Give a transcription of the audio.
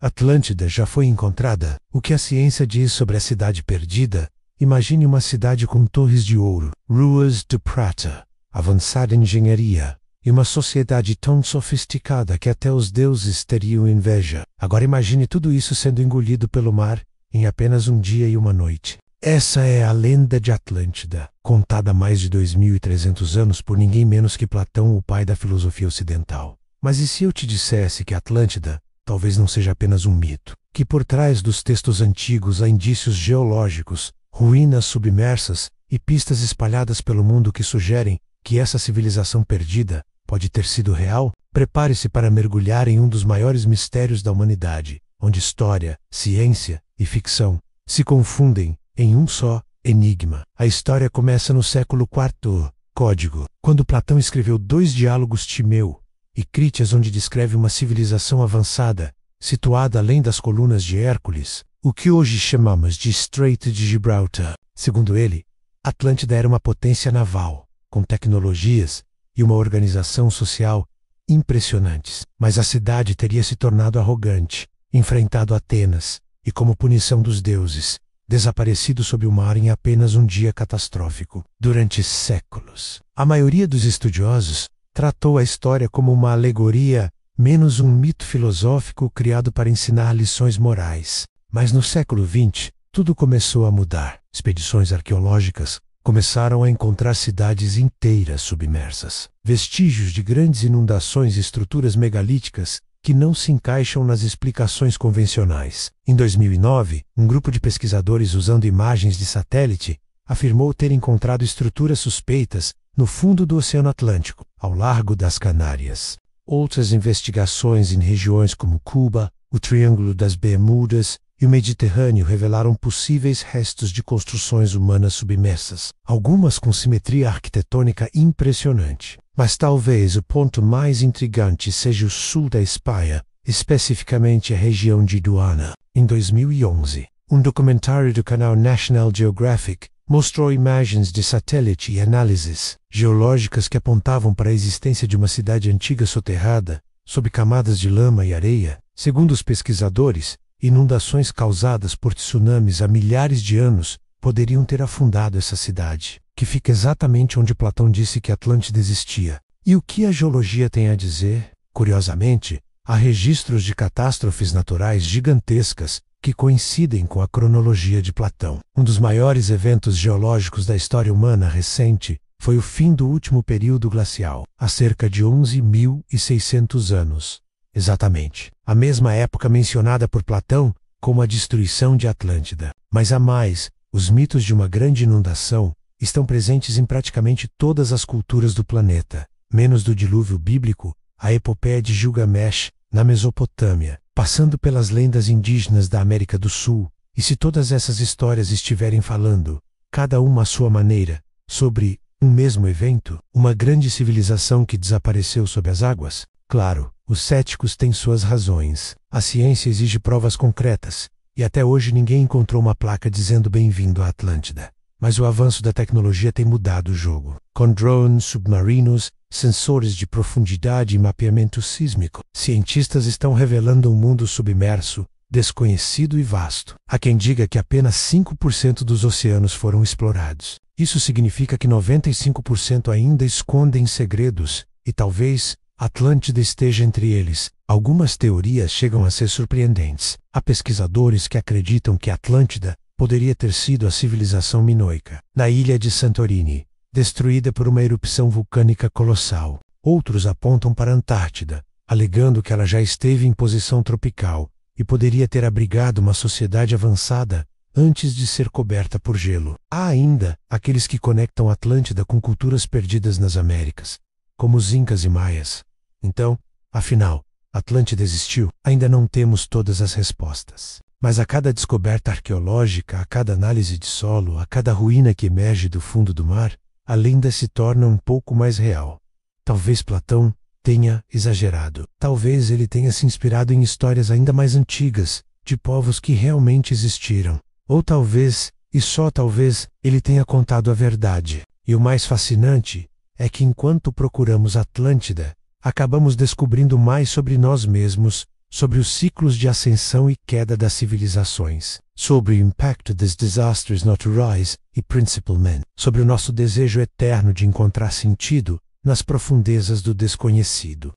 Atlântida já foi encontrada? O que a ciência diz sobre a cidade perdida? Imagine uma cidade com torres de ouro, ruas de prata, avançada engenharia e uma sociedade tão sofisticada que até os deuses teriam inveja. Agora imagine tudo isso sendo engolido pelo mar em apenas um dia e uma noite. Essa é a lenda de Atlântida, contada há mais de 2.300 anos por ninguém menos que Platão, o pai da filosofia ocidental. Mas e se eu te dissesse que Atlântida talvez não seja apenas um mito, que por trás dos textos antigos há indícios geológicos, ruínas submersas e pistas espalhadas pelo mundo que sugerem que essa civilização perdida pode ter sido real? Prepare-se para mergulhar em um dos maiores mistérios da humanidade, onde história, ciência e ficção se confundem em um só enigma. A história começa no século IV Código, quando Platão escreveu 2 diálogos Timeu e Crítias, onde descreve uma civilização avançada, situada além das colunas de Hércules, o que hoje chamamos de Strait de Gibraltar. Segundo ele, Atlântida era uma potência naval, com tecnologias e uma organização social impressionantes. Mas a cidade teria se tornado arrogante, enfrentado Atenas e, como punição dos deuses, desaparecido sob o mar em apenas um dia catastrófico. Durante séculos, a maioria dos estudiosos tratou a história como uma alegoria, menos um mito filosófico criado para ensinar lições morais. Mas no século XX, tudo começou a mudar. Expedições arqueológicas começaram a encontrar cidades inteiras submersas, vestígios de grandes inundações e estruturas megalíticas que não se encaixam nas explicações convencionais. Em 2009, um grupo de pesquisadores usando imagens de satélite afirmou ter encontrado estruturas suspeitas no fundo do Oceano Atlântico, ao largo das Canárias. Outras investigações em regiões como Cuba, o Triângulo das Bermudas e o Mediterrâneo revelaram possíveis restos de construções humanas submersas, algumas com simetria arquitetônica impressionante. Mas talvez o ponto mais intrigante seja o sul da Espanha, especificamente a região de Duana. Em 2011, um documentário do canal National Geographic mostrou imagens de satélite e análises geológicas que apontavam para a existência de uma cidade antiga soterrada, sob camadas de lama e areia. Segundo os pesquisadores, inundações causadas por tsunamis há milhares de anos poderiam ter afundado essa cidade, que fica exatamente onde Platão disse que Atlântida existia. E o que a geologia tem a dizer? Curiosamente, há registros de catástrofes naturais gigantescas que coincidem com a cronologia de Platão. Um dos maiores eventos geológicos da história humana recente foi o fim do último período glacial, há cerca de 11.600 anos. Exatamente, a mesma época mencionada por Platão como a destruição de Atlântida. Mas há mais, os mitos de uma grande inundação estão presentes em praticamente todas as culturas do planeta, menos do dilúvio bíblico, a epopeia de Gilgamesh, na Mesopotâmia, passando pelas lendas indígenas da América do Sul. E se todas essas histórias estiverem falando, cada uma à sua maneira, sobre um mesmo evento, uma grande civilização que desapareceu sob as águas? Claro, os céticos têm suas razões. A ciência exige provas concretas, e até hoje ninguém encontrou uma placa dizendo bem-vindo à Atlântida. Mas o avanço da tecnologia tem mudado o jogo. Com drones submarinos, sensores de profundidade e mapeamento sísmico, cientistas estão revelando um mundo submerso, desconhecido e vasto. Há quem diga que apenas 5% dos oceanos foram explorados. Isso significa que 95% ainda escondem segredos, e talvez Atlântida esteja entre eles. Algumas teorias chegam a ser surpreendentes. Há pesquisadores que acreditam que Atlântida poderia ter sido a civilização minoica, na ilha de Santorini, destruída por uma erupção vulcânica colossal. Outros apontam para a Antártida, alegando que ela já esteve em posição tropical e poderia ter abrigado uma sociedade avançada antes de ser coberta por gelo. Há ainda aqueles que conectam Atlântida com culturas perdidas nas Américas, como os Incas e Maias. Então, afinal, Atlântida existiu? Ainda não temos todas as respostas. Mas a cada descoberta arqueológica, a cada análise de solo, a cada ruína que emerge do fundo do mar, a lenda se torna um pouco mais real. Talvez Platão tenha exagerado. Talvez ele tenha se inspirado em histórias ainda mais antigas, de povos que realmente existiram. Ou talvez, e só talvez, ele tenha contado a verdade. E o mais fascinante é que enquanto procuramos Atlântida, acabamos descobrindo mais sobre nós mesmos, sobre os ciclos de ascensão e queda das civilizações, sobre o impacto dos desastres naturais e, principalmente, sobre o nosso desejo eterno de encontrar sentido nas profundezas do desconhecido.